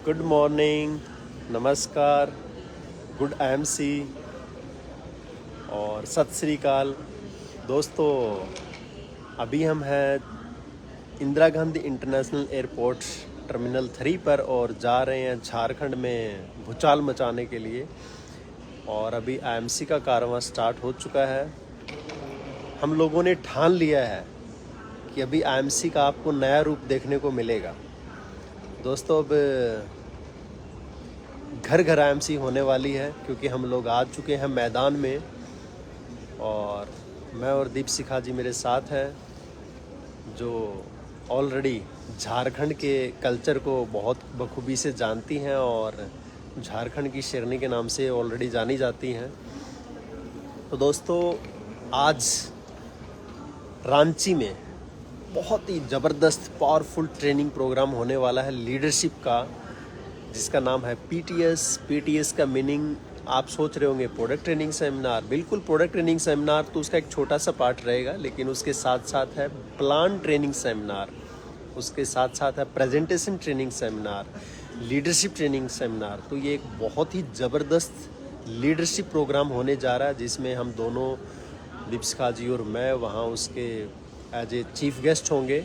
Good morning, नमस्कार, good MC और सत श्री अकाल। दोस्तों, अभी हम हैं Indira Gandhi international airport terminal 3 पर और जा रहे हैं झारखंड में भूचाल मचाने के लिए। और अभी आईएमसी का कारवां स्टार्ट हो चुका है। हम लोगों ने ठान लिया है कि अभी आईएमसी का आपको नया रूप देखने को मिलेगा। दोस्तों, अब घर घर आईएमसी होने वाली है क्योंकि हम लोग आ चुके हैं मैदान में और मैं और दीप शिखा जी मेरे साथ हैं, जो ऑलरेडी झारखंड के कल्चर को बहुत बखूबी से जानती हैं और झारखंड की शेरनी के नाम से ऑलरेडी जानी जाती हैं। तो दोस्तों, आज रांची में बहुत ही ज़बरदस्त पावरफुल ट्रेनिंग प्रोग्राम होने वाला है लीडरशिप का, जिसका नाम है पीटीएस का मीनिंग आप सोच रहे होंगे प्रोडक्ट ट्रेनिंग सेमिनार। बिल्कुल, प्रोडक्ट ट्रेनिंग सेमिनार तो उसका एक छोटा सा पार्ट रहेगा, लेकिन उसके साथ साथ है प्लान ट्रेनिंग सेमिनार, उसके साथ साथ है presentation training seminar, leadership training seminar. तो ये एक बहुत ही ज़बरदस्त लीडरशिप प्रोग्राम होने जा रहा है, जिसमें हम दोनों दीप शिखा जी और मैं वहाँ उसके एज ए चीफ गेस्ट होंगे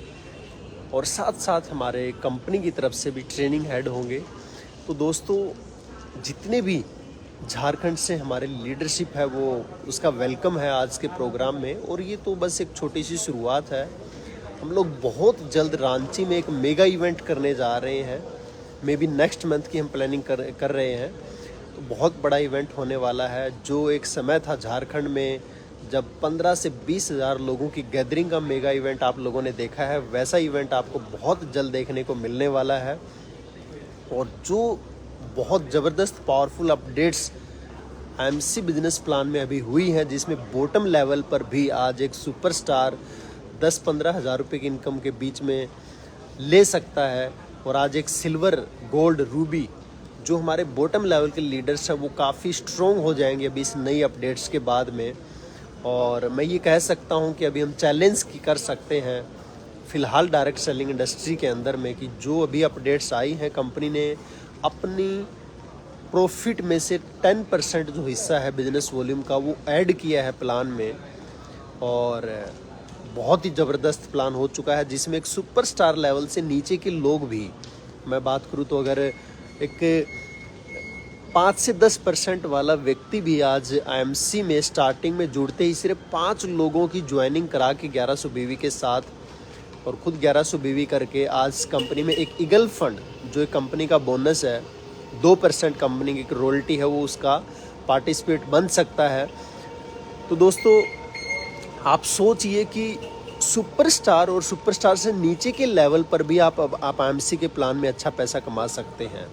और साथ साथ हमारे कंपनी की तरफ से भी ट्रेनिंग हेड होंगे। तो दोस्तों, जितने भी झारखंड से हमारे लीडरशिप है वो उसका वेलकम है आज के प्रोग्राम में। और ये तो बस एक छोटी सी शुरुआत है। हम लोग बहुत जल्द रांची में एक मेगा इवेंट करने जा रहे हैं। मे बी नेक्स्ट मंथ की हम प्लानिंग कर रहे हैं। तो बहुत बड़ा इवेंट होने वाला है। जो एक समय था झारखंड में जब 15 से 20 हज़ार लोगों की गैदरिंग का मेगा इवेंट आप लोगों ने देखा है, वैसा इवेंट आपको बहुत जल्द देखने को मिलने वाला है। और जो बहुत ज़बरदस्त powerful updates IMC business plan में अभी हुई हैं, जिसमें बॉटम लेवल पर भी आज एक सुपरस्टार 10-15 हज़ार रुपये की इनकम के बीच में ले सकता है। और आज एक सिल्वर, गोल्ड, रूबी जो हमारे बॉटम लेवल के लीडर्स हैं वो काफ़ी स्ट्रॉन्ग हो जाएंगे अभी इस नई अपडेट्स के बाद में। और मैं ये कह सकता हूँ कि अभी हम चैलेंज की कर सकते हैं फ़िलहाल डायरेक्ट सेलिंग इंडस्ट्री के अंदर में कि जो अभी अपडेट्स आई हैं, कंपनी ने अपनी प्रॉफिट में से 10% जो हिस्सा है बिजनेस वॉल्यूम का वो ऐड किया है प्लान में। और बहुत ही ज़बरदस्त प्लान हो चुका है, जिसमें एक सुपरस्टार लेवल से नीचे के लोग भी, मैं बात करूँ तो अगर एक 5 से 10% वाला व्यक्ति भी आज आईएमसी में स्टार्टिंग में जुड़ते ही सिर्फ 5 लोगों की ज्वाइनिंग करा के 1100 बीवी के साथ और ख़ुद 1100 बीवी करके आज कंपनी में एक ईगल फंड, जो एक कंपनी का बोनस है, 2% कंपनी की रॉयल्टी है, वो उसका पार्टिसिपेट बन सकता है। तो दोस्तों, आप सोचिए कि सुपरस्टार और सुपरस्टार से नीचे के लेवल पर भी आप आईएमसी के प्लान में अच्छा पैसा कमा सकते हैं।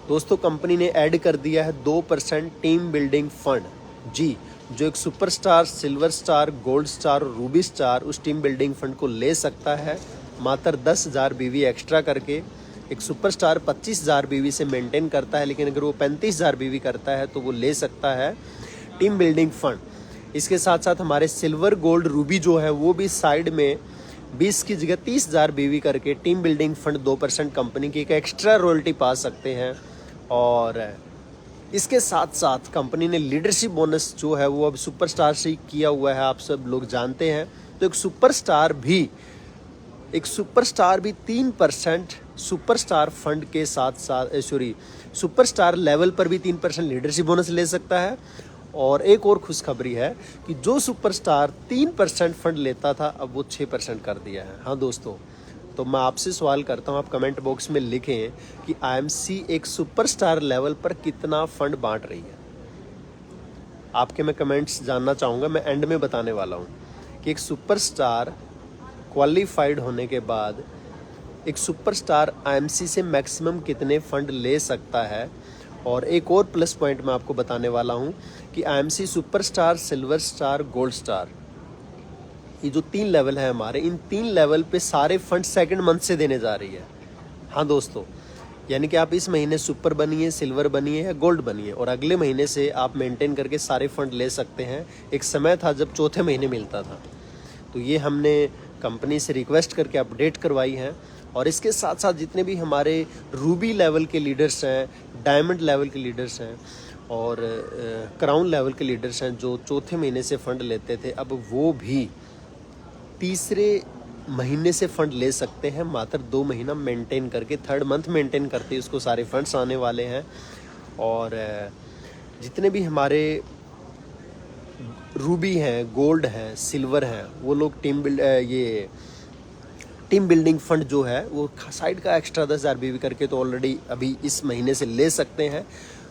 दोस्तों, कंपनी ने ऐड कर दिया है 2% टीम बिल्डिंग फंड जी, जो एक superstar, silver star, gold star और रूबी स्टार उस टीम बिल्डिंग फंड को ले सकता है मात्र 10,000 बीवी एक्स्ट्रा करके। एक सुपरस्टार 25,000 बीवी से मेंटेन करता है, लेकिन अगर वो 35,000 बीवी करता है तो वो ले सकता है टीम बिल्डिंग फंड। इसके साथ साथ हमारे सिल्वर, गोल्ड, रूबी जो है वो भी साइड में 20 की जगह 30,000 बीवी करके टीम बिल्डिंग फंड 2% कंपनी की एक एक्स्ट्रा रॉयल्टी पा सकते हैं। और इसके साथ साथ कंपनी ने लीडरशिप बोनस जो है वो अब सुपरस्टार से किया हुआ है, आप सब लोग जानते हैं। तो एक सुपरस्टार भी 3% सुपरस्टार फंड के साथ साथ सुपरस्टार लेवल पर भी 3% लीडरशिप बोनस ले सकता है। और एक और खुशखबरी है कि जो सुपरस्टार 3% फंड लेता था अब वो 6% कर दिया है। हाँ दोस्तों, तो मैं आपसे सवाल करता हूँ, आप कमेंट बॉक्स में लिखें कि आईएमसी एक सुपरस्टार लेवल पर कितना फंड बांट रही है। आपके मैं कमेंट्स जानना चाहूँगा। मैं एंड में बताने वाला हूँ कि एक सुपरस्टार क्वालिफाइड होने के बाद एक सुपरस्टार आईएमसी से मैक्सिमम कितने फंड ले सकता है। और एक और प्लस पॉइंट मैं आपको बताने वाला हूँ कि IMC superstar, silver star, gold star, ये जो 3 लेवल है हमारे, इन 3 लेवल पे सारे फंड सेकंड मंथ से देने जा रही है। हाँ दोस्तों, यानी कि आप इस महीने सुपर बनिए, सिल्वर बनिए या गोल्ड बनिए और अगले महीने से आप मेंटेन करके सारे फंड ले सकते हैं। एक समय था जब चौथे महीने मिलता था। तो ये हमने कंपनी से रिक्वेस्ट करके अपडेट करवाई है और इसके साथ साथ जितने भी हमारे रूबी लेवल के लीडर्स हैं, डायमंड लेवल के लीडर्स हैं और क्राउन लेवल के लीडर्स हैं जो चौथे महीने से फ़ंड लेते थे, अब वो भी तीसरे महीने से फ़ंड ले सकते हैं, मात्र 2 महीना मेंटेन करके, 3rd मंथ मेंटेन करते उसको सारे फंड्स आने वाले हैं। और जितने भी हमारे रूबी हैं, गोल्ड हैं, सिल्वर हैं, वो लोग टीम बिल्डिंग फंड जो है वो साइड का एक्स्ट्रा 10,000 BV करके तो ऑलरेडी अभी इस महीने से ले सकते हैं।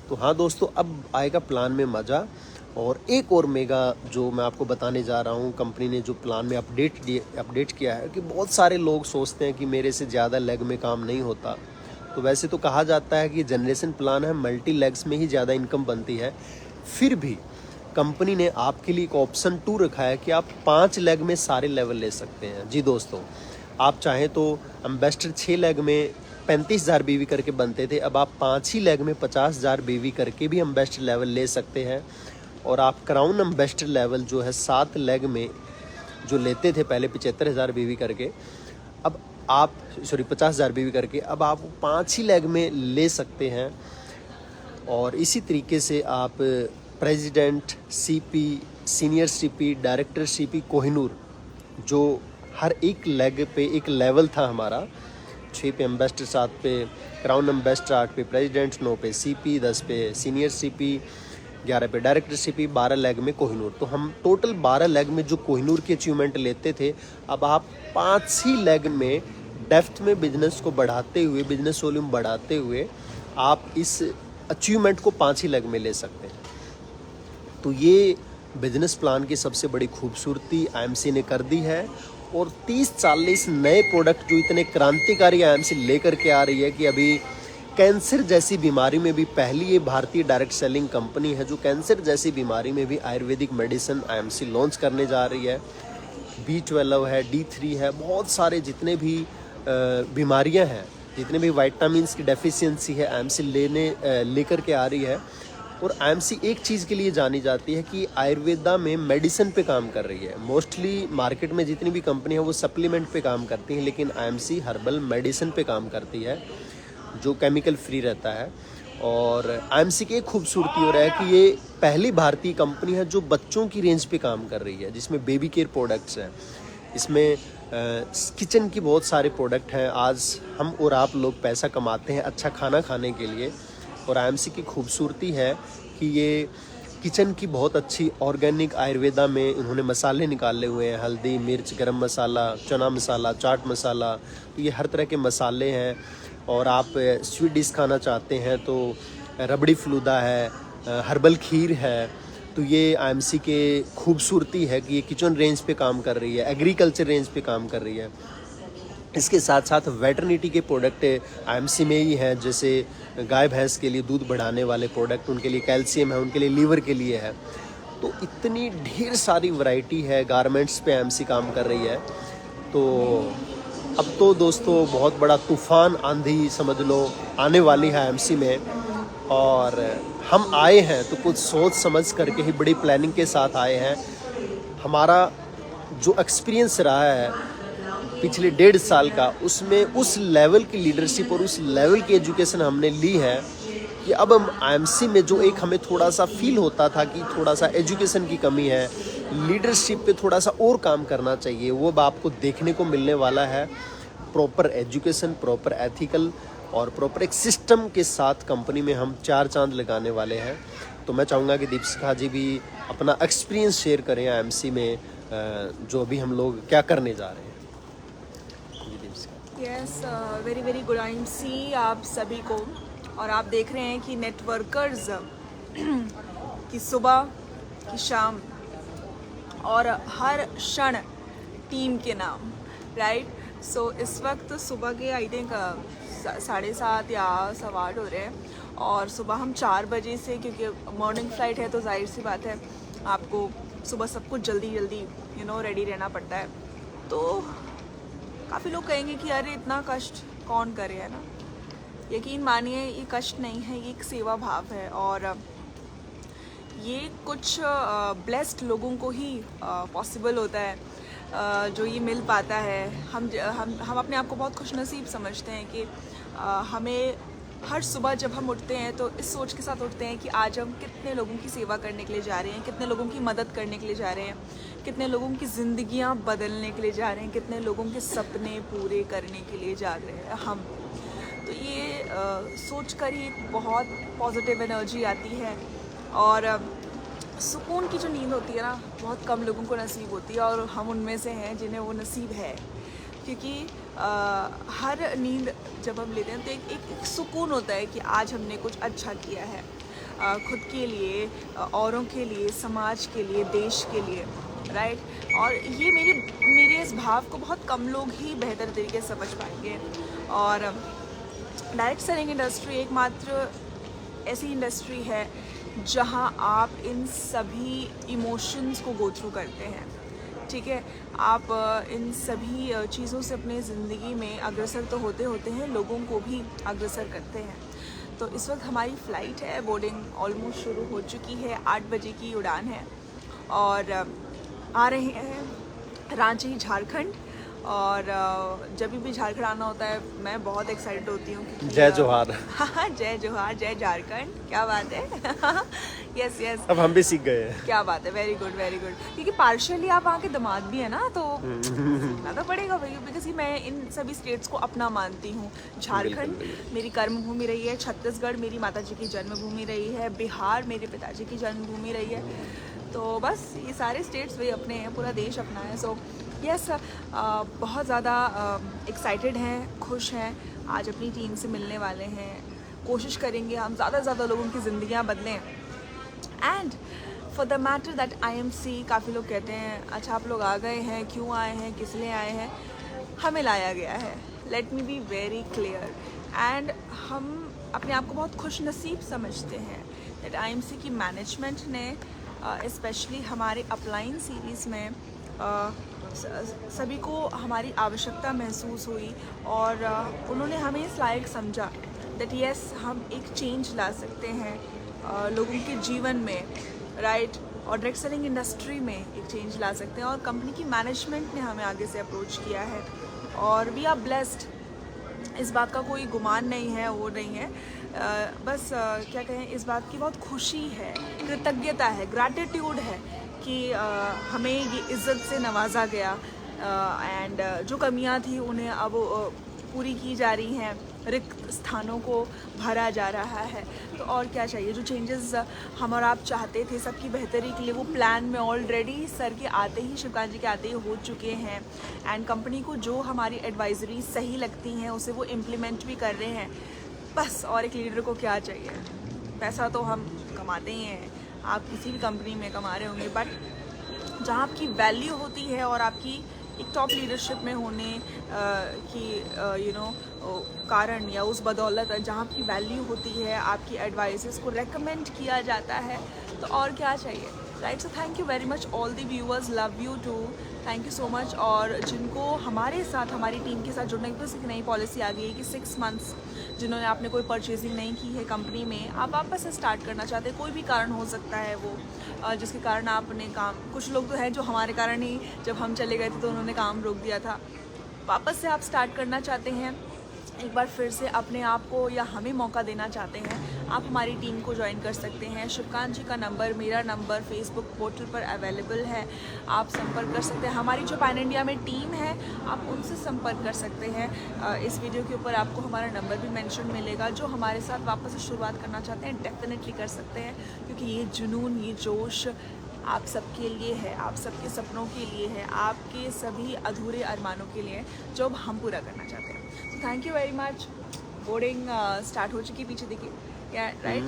तो हाँ दोस्तों, अब आएगा प्लान में मज़ा। और एक और मेगा जो मैं आपको बताने जा रहा हूँ, कंपनी ने जो प्लान में अपडेट किया है कि बहुत सारे लोग सोचते हैं कि मेरे से ज़्यादा लेग में काम नहीं होता। तो वैसे तो कहा जाता है कि जनरेशन प्लान है, मल्टी लेग्स में ही ज़्यादा इनकम बनती है। फिर भी कंपनी ने आपके लिए एक ऑप्शन 2 रखा है कि आप 5 लेग में सारे लेवल ले सकते हैं। जी दोस्तों, आप चाहें तो एम्बेसडर 6 लेग में 35,000 BV करके बनते थे, अब आप 5 ही लेग में 50,000 BV करके भी एम्बेसडर लेवल ले सकते हैं। और आप क्राउन एम्बेसडर लेवल जो है 7 लेग में जो लेते थे पहले 75,000 BV करके, अब आप 50,000 BV करके, अब आप 5 ही लेग में ले सकते हैं। और इसी तरीके से आप president, CP, senior CP, director CP Kohinoor, जो हर एक लेग पे एक लेवल था हमारा, 6 पे एम्बेसडर, 7 पे क्राउन एम्बेसडर, 8 पे प्रेसिडेंट, 9 पे CP, 10 पे सीनियर CP, 11 पे डायरेक्टर CP, 12 लेग में कोहिनूर। तो हम टोटल 12 लेग में जो कोहिनूर की अचीवमेंट लेते थे, अब आप 5 ही लेग में डेप्थ में बिजनेस को बढ़ाते हुए, बिजनेस वॉल्यूम बढ़ाते हुए आप इस अचीवमेंट को 5 ही लेग में ले सकते हैं। तो ये बिजनेस प्लान की सबसे बड़ी खूबसूरती IMC ने कर दी है। और 30-40 नए प्रोडक्ट जो इतने क्रांतिकारी IMC लेकर के आ रही है कि अभी कैंसर जैसी बीमारी में भी पहली ये भारतीय डायरेक्ट सेलिंग कंपनी है जो कैंसर जैसी बीमारी में भी आयुर्वेदिक मेडिसिन IMC लॉन्च करने जा रही है। B12 है, D3 है, बहुत सारे जितने भी बीमारियां हैं, जितने भी विटामिन्स की डेफिशिएंसी है, IMC लेकर के आ रही है। और IMC एक चीज़ के लिए जानी जाती है कि आयुर्वेदा में मेडिसिन पे काम कर रही है। मोस्टली मार्केट में जितनी भी कंपनी है वो सप्लीमेंट पे काम करती हैं, लेकिन IMC हर्बल मेडिसिन पे काम करती है जो केमिकल फ्री रहता है। और IMC की एक खूबसूरती हो रहा है कि ये पहली भारतीय कंपनी है जो बच्चों की रेंज पे काम कर रही है, जिसमें बेबी केयर प्रोडक्ट्स हैं, इसमें किचन की बहुत सारे प्रोडक्ट हैं। आज हम और आप लोग पैसा कमाते हैं अच्छा खाना खाने के लिए, और IMC की खूबसूरती है कि ये किचन की बहुत अच्छी ऑर्गेनिक आयुर्वेदा में इन्होंने मसाले निकाले हुए हैं, हल्दी, मिर्च, गरम मसाला, चना मसाला, चाट मसाला, तो ये हर तरह के मसाले हैं। और आप स्वीट डिश खाना चाहते हैं तो रबड़ी फलूदा है, हर्बल खीर है। तो ये IMC के खूबसूरती है कि ये किचन रेंज पे काम कर रही है, एग्रीकल्चर रेंज पे काम कर रही है। इसके साथ साथ वेटरनिटी के प्रोडक्ट IMC में ही हैं, जैसे गाय भैंस के लिए दूध बढ़ाने वाले प्रोडक्ट, उनके लिए कैल्शियम है, उनके लिए लीवर के लिए है। तो इतनी ढेर सारी वैरायटी है, गारमेंट्स पे IMC काम कर रही है। तो अब तो दोस्तों बहुत बड़ा तूफान आंधी समझ लो आने वाली है IMC में, और हम आए हैं तो कुछ सोच समझ करके ही बड़ी प्लानिंग के साथ आए हैं। हमारा जो एक्सपीरियंस रहा है पिछले 1.5 साल का, उसमें उस लेवल की लीडरशिप और उस लेवल की एजुकेशन हमने ली है कि अब हम IMC में जो एक हमें थोड़ा सा फील होता था कि थोड़ा सा एजुकेशन की कमी है, लीडरशिप पे थोड़ा सा और काम करना चाहिए, वो अब आपको देखने को मिलने वाला है। प्रॉपर एजुकेशन, प्रॉपर एथिकल और प्रॉपर एक सिस्टम के साथ कंपनी में हम 4 चांद लगाने वाले हैं। तो मैं चाहूँगा कि दीपिका जी भी अपना एक्सपीरियंस शेयर करें IMC में जो अभी हम लोग क्या करने जा रहे हैं। Yes, very very good IMC आप सभी को। और आप देख रहे हैं कि नेटवर्कर्स की सुबह की शाम और हर क्षण टीम के नाम, राइट। सो इस वक्त सुबह के आई थिंक 7:30 या 8:15 हो रहे हैं, और सुबह हम 4 बजे से, क्योंकि मॉर्निंग फ्लाइट है तो जाहिर सी बात है आपको सुबह सब कुछ जल्दी रेडी रहना पड़ता है। तो काफ़ी लोग कहेंगे कि अरे इतना कष्ट कौन करे, है ना। यकीन मानिए ये कष्ट नहीं है, ये एक सेवा भाव है, और ये कुछ ब्लेस्ड लोगों को ही पॉसिबल होता है। जो ये मिल पाता है, हम अपने आप को बहुत खुशनसीब समझते हैं कि हमें हर सुबह जब हम उठते हैं तो इस सोच के साथ उठते हैं कि आज हम कितने लोगों की सेवा करने के लिए जा रहे हैं, कितने लोगों की मदद करने के लिए जा रहे हैं, कितने लोगों की ज़िंदगियां बदलने के लिए जा रहे हैं, कितने लोगों के सपने पूरे करने के लिए जा रहे हैं हम। तो ये सोच कर ही एक बहुत पॉजिटिव एनर्जी आती है और सुकून की जो नींद होती है ना, बहुत कम लोगों को नसीब होती है और हम उनमें से हैं जिन्हें वो नसीब है। क्योंकि हर नींद जब हम लेते हैं तो एक सुकून होता है कि आज हमने कुछ अच्छा किया है, खुद के लिए, औरों के लिए, समाज के लिए, देश के लिए, राइट। और ये मेरे इस भाव को बहुत कम लोग ही बेहतर तरीके से समझ पाएंगे। और डायरेक्ट सेलिंग इंडस्ट्री एकमात्र ऐसी इंडस्ट्री है जहां आप इन सभी इमोशंस को गो थ्रू करते हैं, ठीक है। आप इन सभी चीज़ों से अपने ज़िंदगी में अग्रसर तो होते हैं, लोगों को भी अग्रसर करते हैं। तो इस वक्त हमारी फ़्लाइट है, बोर्डिंग ऑलमोस्ट शुरू हो चुकी है, 8 बजे की उड़ान है और आ रहे हैं रांची, झारखंड। और जब भी झारखंड आना होता है मैं बहुत एक्साइटेड होती हूँ क्योंकि जय जोहार। हाँ, जय जोहार, जय झारखंड, क्या बात है। यस यस, अब हम भी सीख गए हैं। क्या बात है, वेरी गुड वेरी गुड। क्योंकि पार्शियली आप वहाँ के दामाद भी है ना, तो सीखना तो पड़ेगा भाई, बिकॉज मैं इन सभी स्टेट्स को अपना मानती हूँ। झारखंड मेरी कर्मभूमि रही है, छत्तीसगढ़ मेरी माता जी की जन्मभूमि रही है, बिहार मेरे पिताजी की जन्मभूमि रही है। तो बस ये सारे स्टेट्स भाई अपने हैं, पूरा देश अपना है। सो यस, बहुत ज़्यादा एक्साइटेड हैं, खुश हैं, आज अपनी टीम से मिलने वाले हैं। कोशिश करेंगे हम ज़्यादा से ज़्यादा लोगों की ज़िंदगियाँ बदलें। And for the matter that IMC, काफ़ी लोग कहते हैं अच्छा आप लोग आ गए हैं, क्यों आए हैं, किस लिए आए हैं? हमें लाया गया है। Let me be very clear. And हम अपने आप को बहुत खुश नसीब समझते हैं दैट IMC की मैनेजमेंट ने स्पेशली हमारे अपलाइन सीरीज़ में सभी को हमारी आवश्यकता महसूस हुई और उन्होंने हमें इस लायक समझा दैट यस हम एक चेंज ला सकते हैं लोगों के जीवन में, राइट। और डायरेक्ट सेलिंग इंडस्ट्री में एक चेंज ला सकते हैं और कंपनी की मैनेजमेंट ने हमें आगे से अप्रोच किया है और वी आर ब्लेस्ड। इस बात का कोई गुमान नहीं है, वो नहीं है, बस क्या कहें, इस बात की बहुत खुशी है, कृतज्ञता है, ग्रैटिट्यूड है कि हमें ये इज़्ज़त से नवाजा गया एंड जो कमियां थी उन्हें अब पूरी की जा रही हैं, रिक्त स्थानों को भरा जा रहा है। तो और क्या चाहिए? जो चेंजेस हम और आप चाहते थे सबकी बेहतरी के लिए, वो प्लान में ऑलरेडी सर के आते ही, शिवकांत जी के आते ही हो चुके हैं। एंड कंपनी को जो हमारी एडवाइजरी सही लगती हैं उसे वो इम्प्लीमेंट भी कर रहे हैं। बस और एक लीडर को क्या चाहिए? पैसा तो हम कमाते ही हैं, आप किसी भी कंपनी में कमा रहे होंगे, बट जहाँ आपकी वैल्यू होती है और आपकी एक टॉप लीडरशिप में होने की कारण या उस बदौलत जहाँ आपकी वैल्यू होती है, आपकी एडवाइसेस को रेकमेंड किया जाता है, तो और क्या चाहिए, right. So thank you very much all the viewers, love you too, thank you so much. और जिनको हमारे साथ, हमारी टीम के साथ जुड़ने की एक नई पॉलिसी आ गई है कि 6 मंथ्स जिन्होंने आपने कोई परचेजिंग नहीं की है कंपनी में, आप वापस से स्टार्ट करना चाहते हैं, कोई भी कारण हो सकता है वो जिसके कारण आपने काम, कुछ लोग तो हैं जो हमारे कारण ही जब हम चले गए थे तो उन्होंने काम रोक दिया था, वापस से आप स्टार्ट करना चाहते हैं, एक बार फिर से अपने आप को या हमें मौका देना चाहते हैं, आप हमारी टीम को ज्वाइन कर सकते हैं। शिवकांत जी का नंबर, मेरा नंबर फेसबुक पोर्टल पर अवेलेबल है, आप संपर्क कर सकते हैं। हमारी जो पैन इंडिया में टीम है आप उनसे संपर्क कर सकते हैं। इस वीडियो के ऊपर आपको हमारा नंबर भी मेंशन मिलेगा। जो हमारे साथ वापस से शुरुआत करना चाहते हैं डेफिनेटली कर सकते हैं, क्योंकि ये जुनून, ये जोश आप सबके लिए है, आप सबके सपनों के लिए है, आपके सभी अधूरे अरमानों के लिए जो अब हम पूरा करना चाहते हैं। तो thank you very much. Boarding start हो चुकी, पीछे देखिए, या राइट,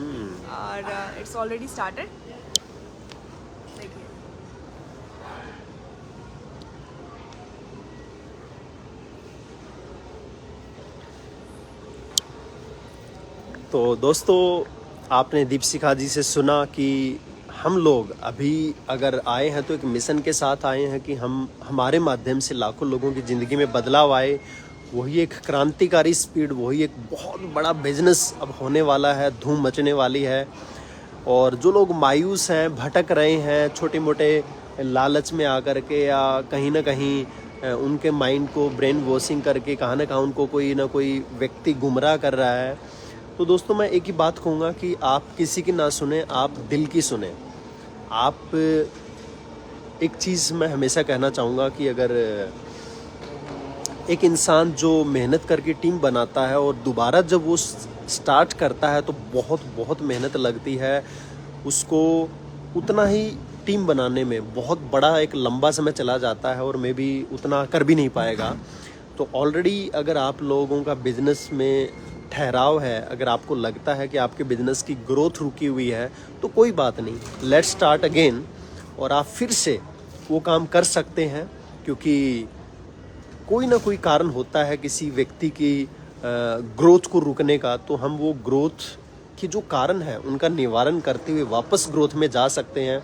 और इट्स ऑलरेडी स्टार्टेड, देखिए। तो दोस्तों, आपने दीपशिखा जी से सुना कि हम लोग अभी अगर आए हैं तो एक मिशन के साथ आए हैं कि हम हमारे माध्यम से लाखों लोगों की ज़िंदगी में बदलाव आए। वही एक क्रांतिकारी स्पीड, वही एक बहुत बड़ा बिजनेस अब होने वाला है, धूम मचने वाली है। और जो लोग मायूस हैं, भटक रहे हैं, छोटे मोटे लालच में आकर के या कहीं ना कहीं उनके माइंड को ब्रेन वॉशिंग करके कहाँ ना कहाँ उनको कोई ना कोई व्यक्ति गुमराह कर रहा है। तो दोस्तों मैं एक ही बात कहूँगा कि आप किसी की ना सुने, आप दिल की सुने। आप एक चीज़ मैं हमेशा कहना चाहूँगा कि अगर एक इंसान जो मेहनत करके टीम बनाता है और दोबारा जब वो स्टार्ट करता है तो बहुत बहुत मेहनत लगती है उसको, उतना ही टीम बनाने में बहुत बड़ा एक लंबा समय चला जाता है और मे बी उतना कर भी नहीं पाएगा। तो ऑलरेडी अगर आप लोगों का बिजनेस में ठहराव है, अगर आपको लगता है कि आपके बिजनेस की ग्रोथ रुकी हुई है तो कोई बात नहीं, लेट्स स्टार्ट अगेन और आप फिर से वो काम कर सकते हैं। क्योंकि कोई ना कोई कारण होता है किसी व्यक्ति की ग्रोथ को रुकने का, तो हम वो ग्रोथ की जो कारण है उनका निवारण करते हुए वापस ग्रोथ में जा सकते हैं।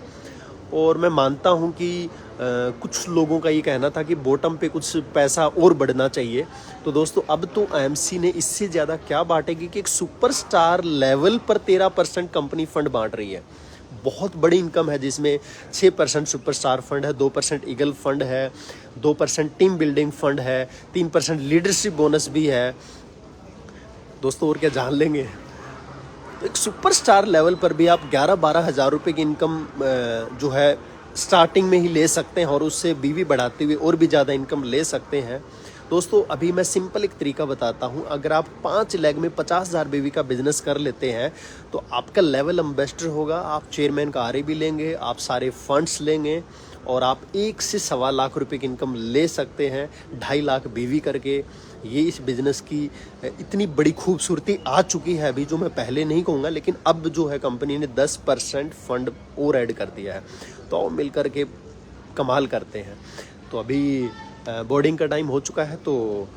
और मैं मानता हूँ कि कुछ लोगों का ये कहना था कि बॉटम पे कुछ पैसा और बढ़ना चाहिए। तो दोस्तों अब तो आईएमसी ने इससे ज़्यादा क्या बांटेगी कि एक सुपरस्टार लेवल पर 13% कंपनी फंड बांट रही है। बहुत बड़ी इनकम है जिसमें 6% सुपरस्टार फंड है, 2% ईगल फंड है, 2% टीम बिल्डिंग फंड है, 3% लीडरशिप बोनस भी है। दोस्तों और क्या जान लेंगे। तो एक सुपरस्टार लेवल पर भी आप 11-12 हज़ार रुपये की इनकम जो है स्टार्टिंग में ही ले सकते हैं और उससे बीवी बढ़ाते हुए और भी ज़्यादा इनकम ले सकते हैं। दोस्तों अभी मैं सिंपल एक तरीका बताता हूँ। अगर आप 5 लेग में 50,000 बीवी का बिजनेस कर लेते हैं तो आपका लेवल एम्बेसडर होगा, आप चेयरमैन का आरए भी लेंगे, आप सारे फंड्स लेंगे और आप 1 से सवा लाख रुपए की इनकम ले सकते हैं 2.5 लाख बीवी करके। ये इस बिज़नेस की इतनी बड़ी खूबसूरती आ चुकी है अभी, जो मैं पहले नहीं कहूँगा, लेकिन अब जो है कंपनी ने 10% फंड और ऐड कर दिया है। तो मिल कर के कमाल करते हैं। तो अभी बोर्डिंग का टाइम हो चुका है, तो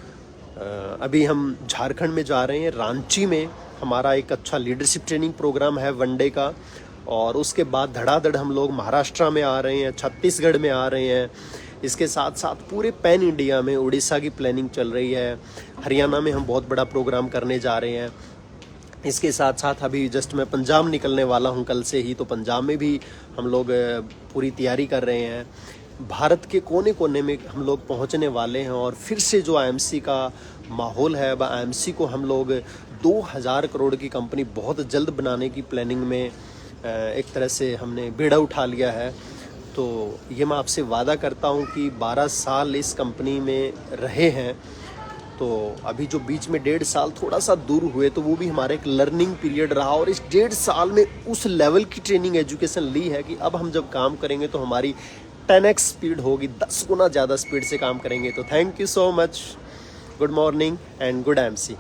अभी हम झारखंड में जा रहे हैं, रांची में हमारा एक अच्छा लीडरशिप ट्रेनिंग प्रोग्राम है वनडे का। और उसके बाद धड़ाधड़ हम लोग महाराष्ट्र में आ रहे हैं, छत्तीसगढ़ में आ रहे हैं। इसके साथ साथ पूरे पैन इंडिया में उड़ीसा की प्लानिंग चल रही है, हरियाणा में हम बहुत बड़ा प्रोग्राम करने जा रहे हैं। इसके साथ साथ अभी जस्ट मैं पंजाब निकलने वाला हूं कल से ही, तो पंजाब में भी हम लोग पूरी तैयारी कर रहे हैं। भारत के कोने कोने में हम लोग पहुंचने वाले हैं और फिर से जो आईएमसी का माहौल है, वह आईएमसी को हम लोग 2000 करोड़ की कंपनी बहुत जल्द बनाने की प्लानिंग में एक तरह से हमने बेड़ा उठा लिया है। तो ये मैं आपसे वादा करता हूँ कि 12 साल इस कंपनी में रहे हैं, तो अभी जो बीच में 1.5 साल थोड़ा सा दूर हुए तो वो भी हमारा एक लर्निंग पीरियड रहा। और इस 1.5 साल में उस लेवल की ट्रेनिंग एजुकेशन ली है कि अब हम जब काम करेंगे तो हमारी 10x स्पीड होगी, 10 गुना ज़्यादा स्पीड से काम करेंगे। तो thank you so much, good morning and good IMC.